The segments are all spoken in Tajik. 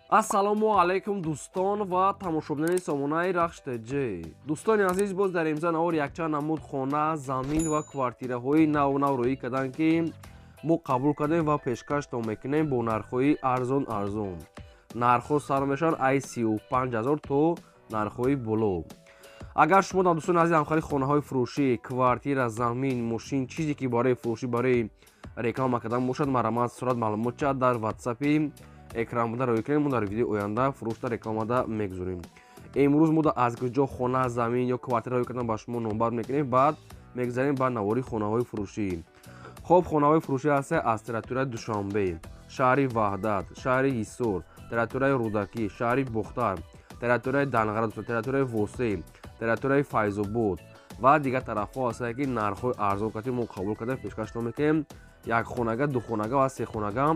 ассалому алайкум дӯстон ва тамошобинони сомонаи рахштеҷ. дӯстони азиз, боз дар имза навор якчанд намуд хона, замин ва квартираҳои нав рӯӣ карданд, ки мо қабул кардем ва пешкаштон мекунем бо нархҳои арзон. нархҳо сар мешаванд аз 35 000 то нархҳои боло. агар шумо дар дӯстони азиз ҳамхари хонаҳои фурӯшӣ, квартира, замин, мошин, чизе ки барои фурӯшӣ, барои реклама кардан бошад, маромат сурат маълумот чиҳад дар ватсапи экран буда рӯй кунем. мо дар видеои оянда фурӯшта рекламада мегузорем. имрӯз мо аз куҷо хона, замин ё квартира рӯй кардан ба шумо номбар мекунем, баъд мегзарем ба навори хонаҳои фурӯшӣ. хоб хонаҳои фурӯшӣ ҳастанд аз территорияи Душанбе, шаҳри Ваҳдат, шаҳри Ҳисор, территорияи Рӯдакӣ, шаҳри Бухтар, территорияи Данғара, территорияи Восӣ, территорияи Файзобод ва дигар тарафҳо ҳастанд, ки нархҳои арзон кардем мо қабул кардем, пешкаштон мекунем. якхонага, духонага ва сехонага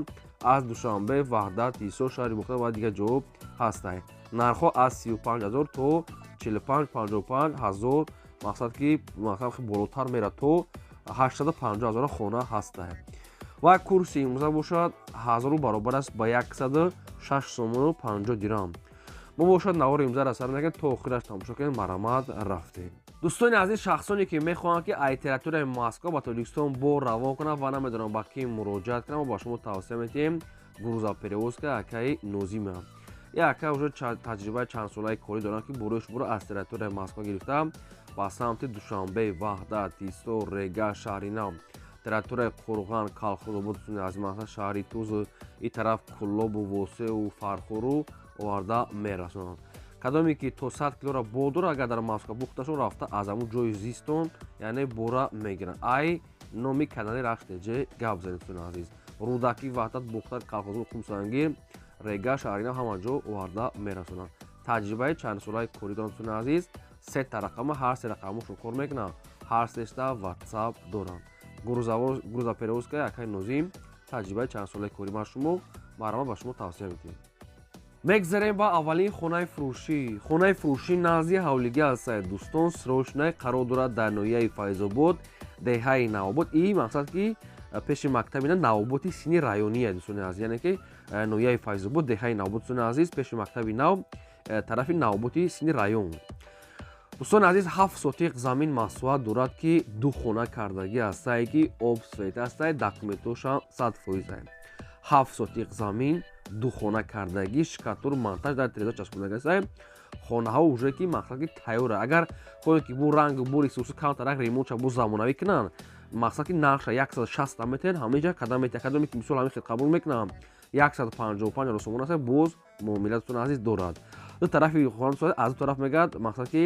аз Душанбе, Ваҳдат, Ҳисор, шаҳри Бухтар ва дигар ҷо ҳастанд. нархҳо аз 35 000 то 45-55 000, мақсад ки болотар мерад, то 850 000 хона ҳастанд. ва курси имрӯза бошад 1000 баробар аст ба 106 сомону 50 дирам. мо бошад навори имзара сар мекунем, то охираш тамошо кунем, маромат рафтем. дӯстони азиз, шахсоне ки мехоҳанд ки аз территорияи Москва ба Тоҷикистон бор равон кунанд ва намедонанд ба кӣ муроҷиат кунанд, мо ба шумо тавсия метиҳем грузоперевозка акаи Нозима. ин ака уже таҷрибаи чандсолаи корӣ доранд, ки барои шуморо аз территорияи Москва гирифта ба самти Душанбе, Ваҳдат, Ҳисор, Рега, Шаҳри Нав, территорияи Қурған, Калхозобод, шаҳри Тӯз, ин тараф Кӯллобу, Восеу, Фархору оварда мерасонанд. кадоме ки то 100 килора бол дорад, агар дар Москва бухташон рафта аз ҳамун ҷои зистон, яъне бора мегиранд. ай номи канали Рахштеҷ гап занед дӯстони азиз. Рӯдакӣ, Ваҳдат, Бухтар, Калхозобод, Хумсангир, Рега, Шаҳри Нав ҳама ҷо оварда мерасонанд. таҷрибаи чандсолаи корӣ доранд дӯстони азиз. се рақама, ҳар се рақамошон кор мекунанд, ҳар сешта ватсап доранд. грузоперевозка акаи Нозим, таҷрибаи чандсолаи корӣ ба шумо, маромат ба шумо тавсия мекунем. мегзарем ба аввалин хонаи фурӯшӣ. хонаи фурӯшӣ назди ҳавлигӣ ҳастад дӯстон. срочная қарор дорад дар ноҳияи Файзобод, деҳаи Навобод. ин мақсад ки пеши мактаби Навоботи синни районие дӯстони азиз, яъне ки ноҳияи Файзобод, деҳаи Навобод дӯстони азиз, пеши мактаби Нав, тарафи Навоботи синни район. дӯстони азиз, 7 сотиқ замин маслиҳат дорад, ки ду хона кардагӣ ҳастад, ки обсвет ҳастад, документошам 100%. 7 сотиқ замин, ду хона кардагӣ, шикатур монтаж дар тереза часпондагӣ ҳастад. хонаҳо уже ки мақсад ки тайёра. агар хоҳед ки бо рангу бо ресурси камтарак ремонтша бо замонавӣ кунанд, мақсад ки нақша 160 метр ҳамеҷа кадам метр, кадоме ки мисол ҳамин хел қабул мекунам 155 сомон аст, боз муомила дӯстони азиз дорад. ду тарафи хона аз ду тараф мегӯяд, мақсад ки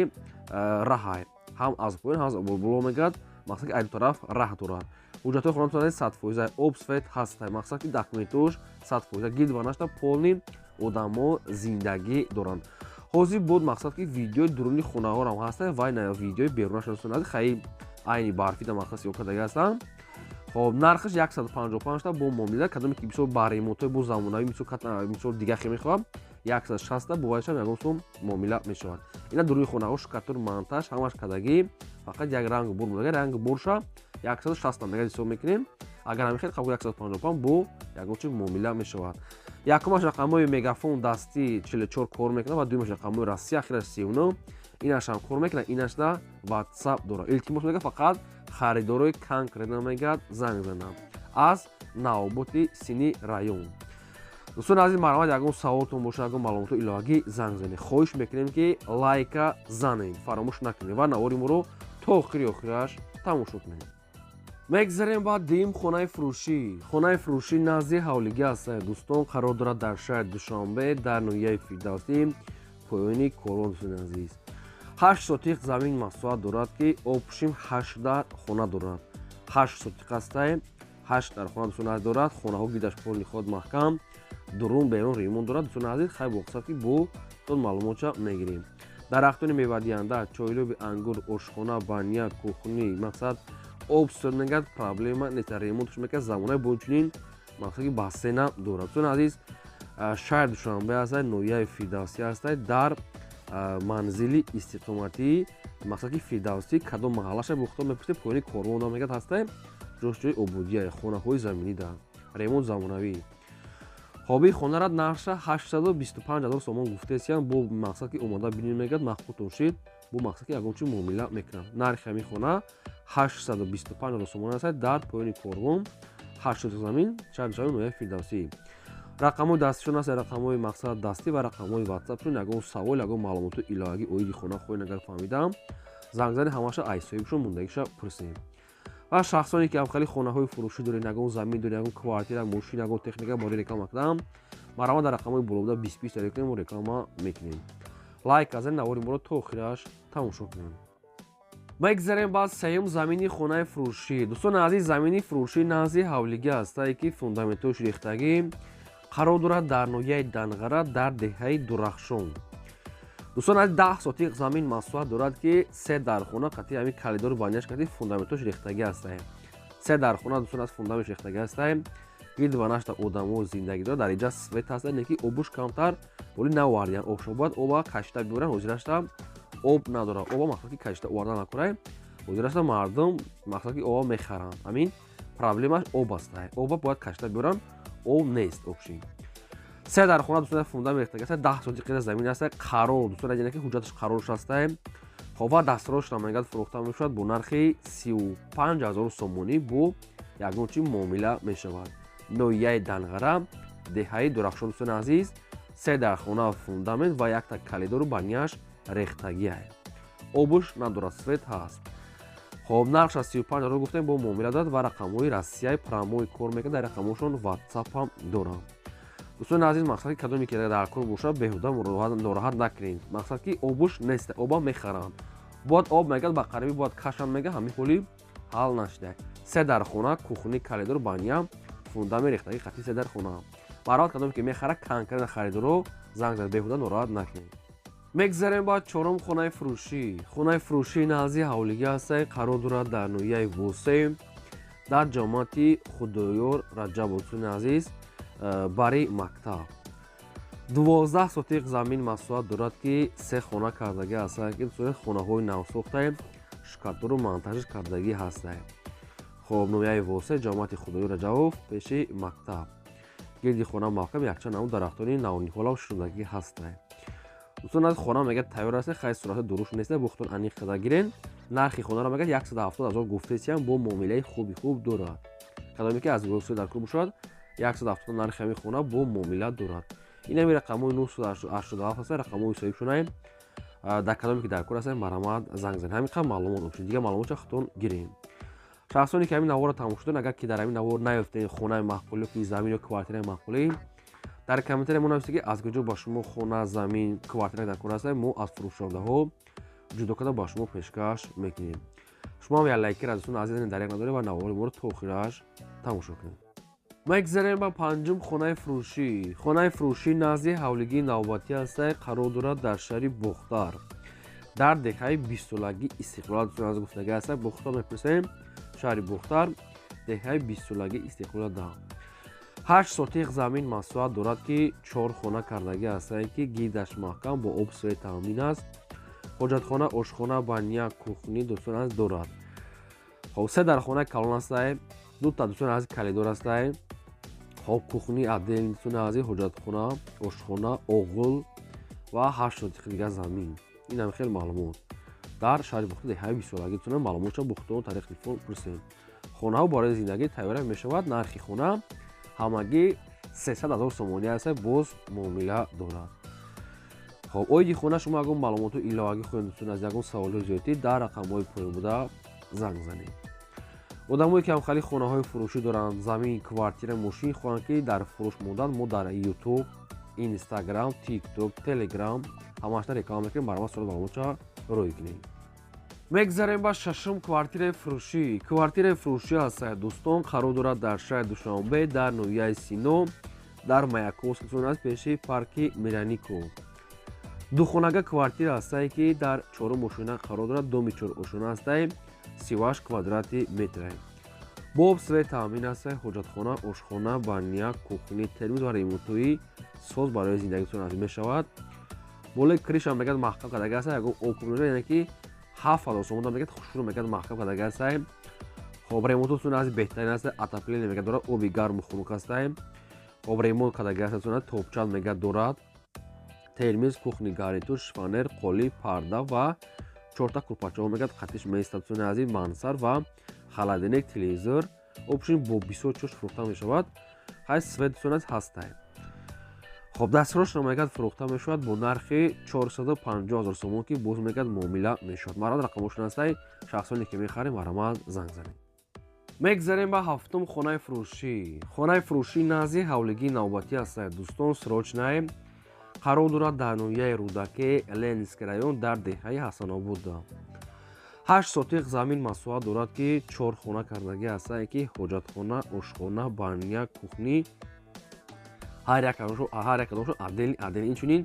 раҳ, ҳам аз поин, ҳам аз боло мегӯяд, мақсад ки аз ду тараф раҳ дорад. ҳуҷҷатҳои хона 100% обсвет ҳастад, мақсад ки документош 100% гирд ва нашта полни одамо зиндагӣ доранд. ҳозир буд мақсад ки видеои дуруни хонаҳорам ҳастад ва видеои берунашон дӯстони азиз хеле айни барфида мақсад сиёҳ кардагӣ ҳастанд. хоб нархаш 155 та бо муомила, кадоме ки бисёр ба ремонтҳои бо замонавӣ мисол дига хел мехоҳад 160 бо вайшам ягон сум муомила мешавад. ина дуруни хонаҳо шикатур монтаж ҳамаш кардагӣ, фақат як рангу бор мондаги, ранги борша 160 мега ҳисоб мекунем. агар ҳамин хел қабул 155 бо ягон чиз муомила мешавад. якумаш рақамҳои мегафон дастӣ 44 кор мекунад ва дуюмаш рақамҳои Россия ахираш 39, инашам кор мекунад, инашда ватсап дорад. илтимос мегӯяд фақат харидорои конкретно мегӯяд занг зананд аз Навоботи синни район. дӯстони азиз, маромад ягон саволтон бошад, ягон маълумоти иловагӣ занг занед. хоҳиш мекунем ки лайка занед, фаромӯш накунед ва навори моро то охираш тамошо кунед. мегзарем ба дуюм хонаи фурӯшӣ. хонаи фурӯшӣ назди ҳавлигӣ ҳастад дӯстон. қарор дорад дар шаҳри Душанбе, дар ноҳияи Фирдавсӣ, поёни Корвон. дӯстони азиз, 8 сотиқ замин маслиҳат дорад, ки обшим 18 хона дорад. 8 сотиқ ҳастад, 8 дар хона дӯстони азиз дорад. хонаҳо гирдаш полни ход маҳкам, дурун берун ремонт дорад. дӯстони азиз, хай боқисад ки бо тон маълумотша мегирем. дарахтони мевадиҳанда, чойлоби ангур, ошхона, баня, кухни, мақсад обсвет мегӯяд, проблема нест, ремонтш мекунад, замонаи бо инчунин мақсад ки бассейна дорад. дӯстони азиз, шаҳри Душанбе ҳастад, ноҳияи Фирдавсӣ ҳастад, дар манзили истиқоматӣ, мақсад ки Фирдавсӣ кадом маҳаллаша бухтор мепурсед, поёни Корвон дам мегӯяд ҳастад, ҷош ҷои ободия, хонаҳои заминӣ дорад, ремонт замонавӣ. ҳоби хонара нарша 825,000 сомон гуфтесиян бо мақсад ки омода бинем мегӯяд махкутон шид бо мақсад ки ягончи муомила мекунанд. Нархи ҳамин хона 825,000 сомон аст дар поёни корвон 8 замин чаршави ноҳияи Фирдавсӣ. рақамҳои дастишон аст рақамҳои мақсад дастӣ ва рақамҳои ватсапшон ягон савол ягон маълумоту иловагӣ оиди хона хоҳед агар фаҳмидам занг зани ҳамаша айс соҳибшон мондагиша пурсем. ва шахсоне ки авхали хонаҳои фурӯшӣ доред ягон замин доред ягон квартира мошин ягон техника бори реклама кардам марҳамат дар рақамҳои болода 20 тарикунем мо реклама мекунем. лайк казани навори моро то охираш тамошо кунем. мегзарем ба сеюм замини хонаи фурӯшӣ. дӯстони азиз, замини фурӯшӣ назди ҳавлигӣ астае ки фундаментҳои рехтагӣ қарор дорад дар ноҳияи Данғара дар деҳаи Дурахшон. дӯстон аз 10 сотиқ замин масоҳат дорад ки 3 дархона қати ҳамин калидору банияш қати фундаментош рехтагӣ астае. 3 дархона дӯстон аз фундаментош рехтагӣ астае. гирд ва нашта одамо зиндагӣ дорад. дар инҷа свет астае, не ки обуш камтар боли навардиян. Обшобад оба кашида биёран ҳозирашта об надорад. оба мақсад ки кашида оварда накунад. ҳозирашта мардум мақсад ки оба мехаранд. ҳамин проблемаш об астае. оба бояд кашида биёранд, об нест обши. 3 дархона дӯстон фундамент рехтагӣ астае. 10 сотиқи замин астае. қарор дӯстон яъне ки ҳуҷҷаташ қарорш астае. ва дастрош намояд фурӯхта мешавад бо нархи 35,000 сомонӣ бо ягончи муомила мешавад. ноҳияи Данғара деҳаи Дурахшон. дӯстон азиз, 3 дархона фундамент ва якта калидору банияш рехтагӣ ай. обуш надорад, свет ҳаст. хоб нархша 35,000 гуфтем бо муомила дорад ва рақамҳои россияи промои кор мекунад. дар рақамҳошон ватсап ҳам дорам. дӯстони азиз, мақсад ки кадоме ки дар кор бошад беҳуда нороҳат накунед. мақсад ки обуш нест, оба мехаранд. бояд об мегӯяд ба қарибӣ бояд кашам мега ҳамин ҳоли ҳал нашуда. 3 дархона кухни калидор баня фундамент рехтагӣ қати 3 дархона. марҳамат кадоме ки мехара канкарина харидоро занг зад беҳуда нороҳат накунед. мегзарем ба 4 хонаи фурӯшӣ. хонаи фурӯшӣ назди ҳавлигӣ астае. қарор дорад дар ноҳияи Восем дар ҷомати Худоёр Раҷабов. дӯстони азиз, бари мактаб 12 сотиқ замин масоҳат дорад ки 3 хона кардагӣ астае ки хонаҳои навсохтае шикардору монтажиш кардагӣ ҳастае. хоб ноҳияи Восе ҷомати Худоёр Раҷабов пеши мактаб. гирди хона маҳкам якчанд намуд дарахтони навниҳолам шудагӣ ҳастае. дӯстон аз хона мегӯяд тайёр астае, хайр сурати дуруст нестае, бо худтон аниқ карда гирен. нархи хонаро мегӯяд 170,000 гуфтесиян бо муомилаи хуби хуб дорад. кадоме ки аз Восе дар кор бошад 170 нархи ҳамин хона бо муомила дорад. ин ҳами рақамҳои 987 астае, рақамҳои соҳибшонаем. дар кадоме ки дар кор астае марҳамат занг занед. ҳамин қадр маълумот обшед, дигар маълумотша худтон гирем. шахсоне ки ҳамин наворро тамошо доред, агар ки дар ҳамин навор наёфтед хонаи маъқулӣ ки замин ё квартираи маъқулӣ, дар комментария мо нависед ки аз куҷо ба шумо хона, замин, квартира дар кор астае, мо аз фурӯшондаҳо ҷудо карда ба шумо пешкаш мекунем. шумо ҳам як лайкира дӯстон азиз дариқ надоред ва навори моро то охираш тамошо кунед. мегзарем ба 5 хонаи фурӯшӣ. хонаи фурӯшӣ назди ҳавлигии навбатӣ астае. қарор дорад дар шаҳри Бухтар дар деҳаи 20-солаги Истиқлол. дӯстон азиз гуфтагӣ астае. Бухтар мепурсем, шаҳри Бухтар деҳаи 20-солаги Истиқлол да 8 сотиқ замин масоҳат дорад ки 4 хона кардагӣ астае ки гирдаш маҳкам бо об свет таъмин аст. ҳоҷатхона, ошхона, баня, кухни дӯстон азиз дорад. хоб 3 дархонаи калон астае. 2 та дӯстон азиз калидор астае. хоб кухни адел дӯстон азиз, ҳоҷатхона, ошхона, оғул ва 8 сотиқи дигар замин. ин ҳам хеле маълумот дар шаҳри Бухтор деҳаи 20-солагӣ. дӯстон маълумотша бо худтон тариқи телефон пурсем. хонаҳо барои зиндагӣ тайёра мешавад. нархи хона ҳамагӣ 300,000 сомонӣ астае, боз муомила дорад. хоб оиди хона шумо ягон маълумоту иловагӣ хоҳед дӯстон аз ягон саволҳои зиёдӣ дар рақамҳои поён буда занг занед. одамое ки ҳамхали хонаҳои фурӯшӣ доранд, замин, квартира, мошин хоҳанд ки дар фурӯш мондан, мо дар YouTube, Instagram, TikTok, Telegram ҳамашта реклама мекунем. барои суолот маълумотша рӯй кунед. мегзарем ба 6 квартираи фурӯшӣ. квартираи фурӯшӣ астае. дӯстон қарор дорад дар шаҳри Душанбе дар ноҳияи Сино дар Маяковск аз пеши парки Миранико. духонага квартира астае ки дар 4 ошона қарор дорад. доми 4 ошона астае. 38 квадрати метре. боб свет таъмин астае. ҳоҷатхона, ошхона, баня, кухни, термиз ва ремонтҳои соз барои зиндагитон азиз мешавад. болои криша мегӯяд маҳкам кардагӣ астае. ягон об кунонда яъне ки 7,000 сомон мегӯяд хушрӯ мегӯяд маҳкам кардагӣ астае. хоб ремонтҳо дӯстон азиз беҳтарин астае. отопление мегӯяд дорад. оби гарму хунук астае. خب ремонт кардагӣ ҳастатона топчал мега дорад. термиз, кухни, гарнитур, шифонер, қоли, парда ва 4 курпачаҳо мегӯяд қатиш меистад. Дӯстони азиз, мансар ва холодильник, телевизор опшин бо бисёр чӯш фурӯхта мешавад. ҳай свет дӯстони азиз ҳастай. خب دستفروش نمایگد فروخته می شود با نرخ 450,000 سوم که باز میگد معامله می شود. مراد رقمشون هستی شخصانی که میخریم مرامد زنگ زنیم. میگذاریم به هفتم خانه فروشی. خانه فروشی نازی حولگی نوبتی است دوستان سروچنای قرار دارد در نویه رودکی لنسک رایون در دهه حسن آباد. 8 سوتیق زمین مساحت دارد که 4 خانه کردگی است که حاجت خانه، آشخانه، بانیا، کوخنی ҳар якадомшон адели инчунин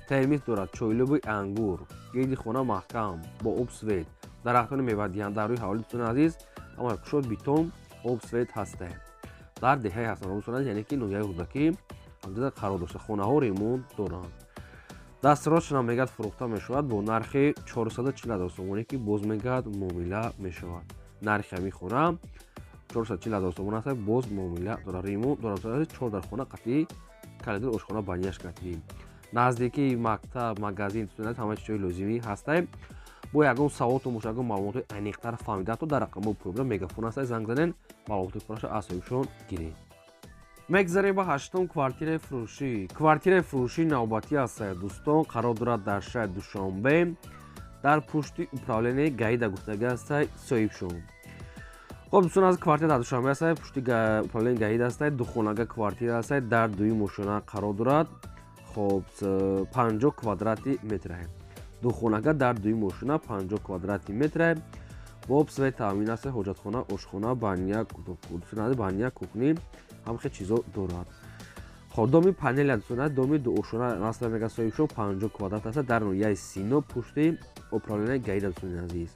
термиз дорад, чойлуби ангур, гирди хона маҳкам бо обсвет, дарахтони мевадиҳанда рӯи ҳавлӣ дӯстони азиз ҳамаи кушод битом обсвет ҳастанд. дар деҳаи ҳасанобод дӯстони азиз, яъне ки ноҳияи рӯдаки ҳамҷода қарор дошта, хонаҳо ремонт доранд. дастиросшона мегӯяд фурӯхта мешавад бо нархи 440,000 сомонӣ ки боз мегӯяд муомила мешавад. нархи ҳамин хона 440,000 сомон аст, боз муомила дорад. ремонт дорад. 4 дар хона қатъи калидор ошхона банияш кардем. наздикии мактаб, магазин ҳамаи чизои лозимӣ ҳастанд. бо ягон саволтон боша, ягон маълумоти аниқтар фаҳмидан то дар рақамҳои пурра мегафон аст, занг занен маълумоти пурраша аз соҳибшон гиред. мегзарем ба ҳаштум квартираи фурӯшӣ. квартираи фурӯшӣ навбатӣ аст дӯстон, қарор дорад дар шаҳри Душанбе дар пушти управленияи гаида гуфтагӣ аст соҳибшон. خب دوستان از کوارتیر در دوشنبه است، پشت پلن گهید است، دو خانه کوارتیر است، در دوی ماشین قرار دارد. خب 50 کوادراتی متر است. دو خانه در دوی ماشین 50 کوادراتی متر است. با سوی تامین است، حاجت خانه، آشخانه، بانیا، بانیا، کوکنی، هم خیلی چیزا دارد. خب دومی پنل دوستان، دومی دو آشخانه است، میگه سایشون 50 کوادرات است در نویای سینو پشت پلن گهید دوستان عزیز.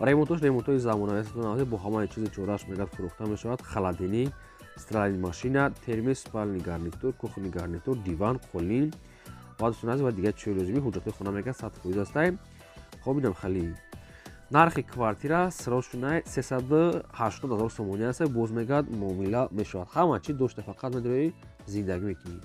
ремонтои замонави аст бо ҳамаи чизи чораш мегӯяд фурӯхта мешавад. холодильник, стиральная машина, термис, спальный гарнитур, кухонный гарнитур, диван, қолин ва дӯстони азиз ва дигар чизои лозимӣ ҳуҷҷатҳои хона мегӯяд 100% аст. хоб инам хали нархи квартира срочная 380,000 сомонӣ аст, боз мегӯяд муомила мешавад. ҳама чи дошта фақат медори зиндагӣ мекунӣ.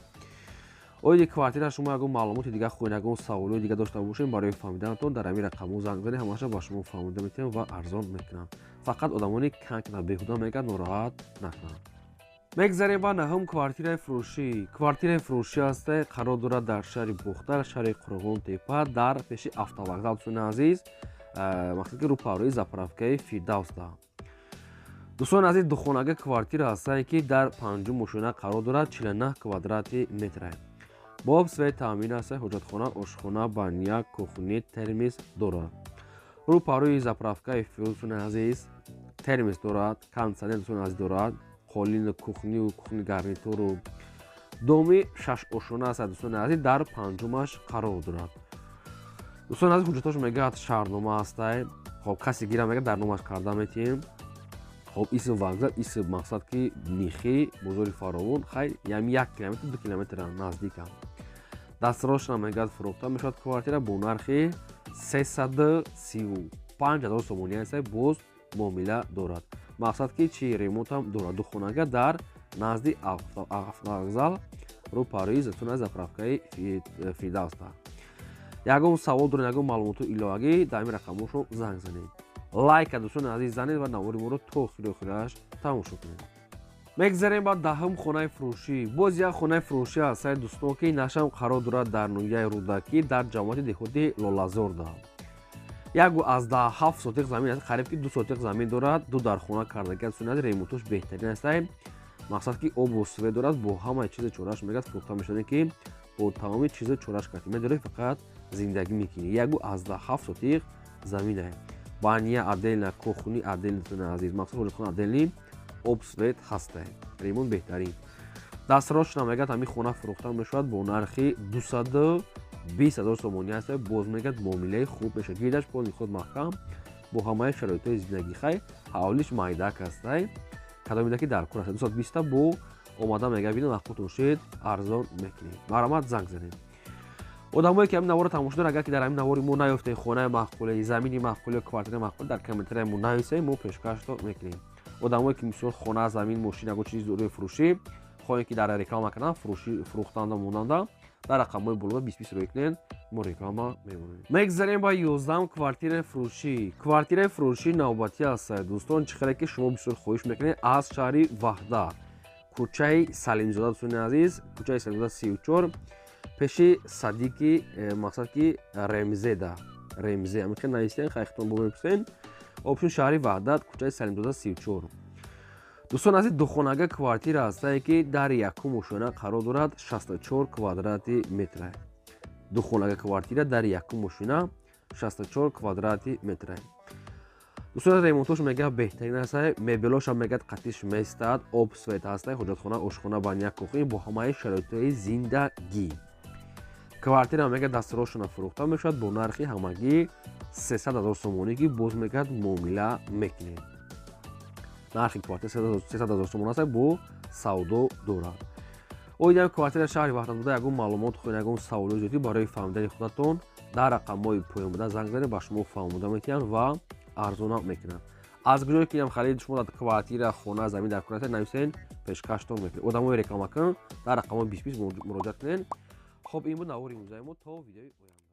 оиди квартира шумо ягон маълумоти дигар хоҳед, ягон саволои дигар дошта бошед, барои фаҳмиданатон дар ҳамин рақамҳо занг занед, ҳамаша ба шумо фаҳмода метавонем ва арзон мекунам. фақат одамони кана беҳуда мегӯяд нораҳат накунанд. мегзарем ба наҳум квартираи фурӯшӣ. квартираи фурӯшӣ аст, қарор дорад дар шаҳри бухтар, шаҳри Қурғонтепа, дар пеши автовокзал. дӯстони азиз, мақсад ки рӯпарӯи заправкаи Фирдавсда. дӯстони азиз, духонага квартира аст ки дар 5 мошина қарор дорад, 49 квадрати метр аст. боб свет таъмин аст, ҳоҷатхона, ошхона, баня, кухни, термис дорад. рӯпарӯи заправкаи фирдавсдостони азиз термис дорад, кондитсионер дӯстони азиз дорад, қолини кухнию кухни гарнитуру доми 6 ошхона аст дӯстони азиз, дар 5-умаш қарор дорад. дӯстони азиз, ҳуҷҷатош мегӯяд шаҳрнома аст. хоб касе гира мегӯяд дар номаш карда метиҳем. хоб исм вокзал, исм мақсад ки нихӣ, бозори фаровон, хайр ями 1 километр 2 километр наздикам. дастиросшона мегӯяд фурӯхта мешавад квартира бо нархи 335,000 сомонӣ аст, боз муомила дорад. мақсад ки чи ремонтам дорад. духонага дар назди автовокзал, рӯпарӯи заправкаи Фирдавсда. ягон савол доред, ягон маълумоти иловагӣ, дар ҳамин рақамҳошо занг занед. лайка дӯстони азиз занед ва навори моро то охири охираш тамошо кунед. мегзарем ба даҳум хонаи фурӯшӣ. боз як хонаи фурӯшӣ аст дӯстон, ки нашам қарор дорад дар ноҳияи рӯдакӣ дар ҷамоати деҳоти Лолазорда. ягу аз 7 сотиқ замин аст, қариб ки 2 сотиқ замин дорад. ду дар хона кардагӣ дӯстони азиз, ремонтош беҳтарин аст. мақсад ки обу свет дорад, бо ҳамаи чизи чораш мегӯяд фурӯхта мешавад, ки бо тамоми чизи чораш кардӣ медорӣ, фақат зиндагӣ мекунӣ. ягу аз 7 сотиқ замин аст. баня отдельно, кухни отдельно дӯстони азиз, мақсад ҳоҷатхона отдельно, обсвет ҳастанд. ремонт беҳтарин. дастиросшона мегӯяд ҳамин хона фурӯхта мешавад бо нархи 220,000 сомонӣ аст, боз мегӯяд муомилаи хуб мешавад. гирдаш полни худ маҳкам бо ҳамаи шароитҳои зиндагӣ. хай ҳавлиш майдак аст, кадомида ки дар кор аст. 220 бо омада мегӯяд бинед, вақтотон шед арзон мекунед. маромад занг занед. одамое ки ҳамин наворро тамошо доранд, агар ки дар ҳамин навори мо наёфтед, хонаи махқулӣ, замини махқулӣ, квартираи махқулӣ, дар комментарияи мо нависед, мо пешкашто мекунем. одамое ки мисол хона, замин, мошин, ягон чизи зӯрии фурӯшӣ, хоҳем ки дар реклама кардан фурӯхтанда монанда дар рақамҳои боло 20 рӯй кунен, мо реклама мебарем. Мегзарем ба 11 квартираи фурӯшӣ. Квартираи фурӯшӣ навбатӣ аст дӯстон, чӣ хеле ки шумо бисёр хоҳиш мекунед аз шаҳри Ваҳдат, кӯчаи Салимзода дӯстони азиз, кӯчаи Салимзода 34 пеши Садиқи мақсад ки Ремзеда. Ремзе амиқи навистен хайхтон бо меписен. Обшун шаҳри Ваҳдат, кӯчаи Салимзода 34. дӯстон азиз, духонага квартира ҳастае ки дар якум ошона қарор дорад, 64 квадрати метра. Духонага квартира дар якум ошона 64 квадрати метра. дӯстон ремонтош мегӯяд беҳтарин аст, мебелошам мегӯяд қатиш меистад, об свет ҳаст, ҳоҷатхона, ошхона, баня, кухня бо ҳамаи шароитҳои зиндагӣ. Квартира мегӯяд дастурошона фурӯхта мешавад бо нархи ҳамагӣ 300 000 сомонӣ ки боз мегӯяд муомила мекунед. нархи квартира 300 000 сомон аст, бо савдо дорад. оидам квартира шаҳри Ваҳдат буда ягон маълумот хоҳед, ягон саволои зиёдӣ барои фаҳмидани худатон дар рақамҳои поён буда занг занед, ба шумо фаҳмода метиҳанд ва арзона мекунанд. аз куҷое ки халид шумо дар квартира, хона, замин дар кӯрасед нависен, пешкаштон мекунед. одамои реклама кунанд дар рақамҳои 20 муроҷиат кунед. хоб ин буд навори имрӯзаи мо, то видеои оянда.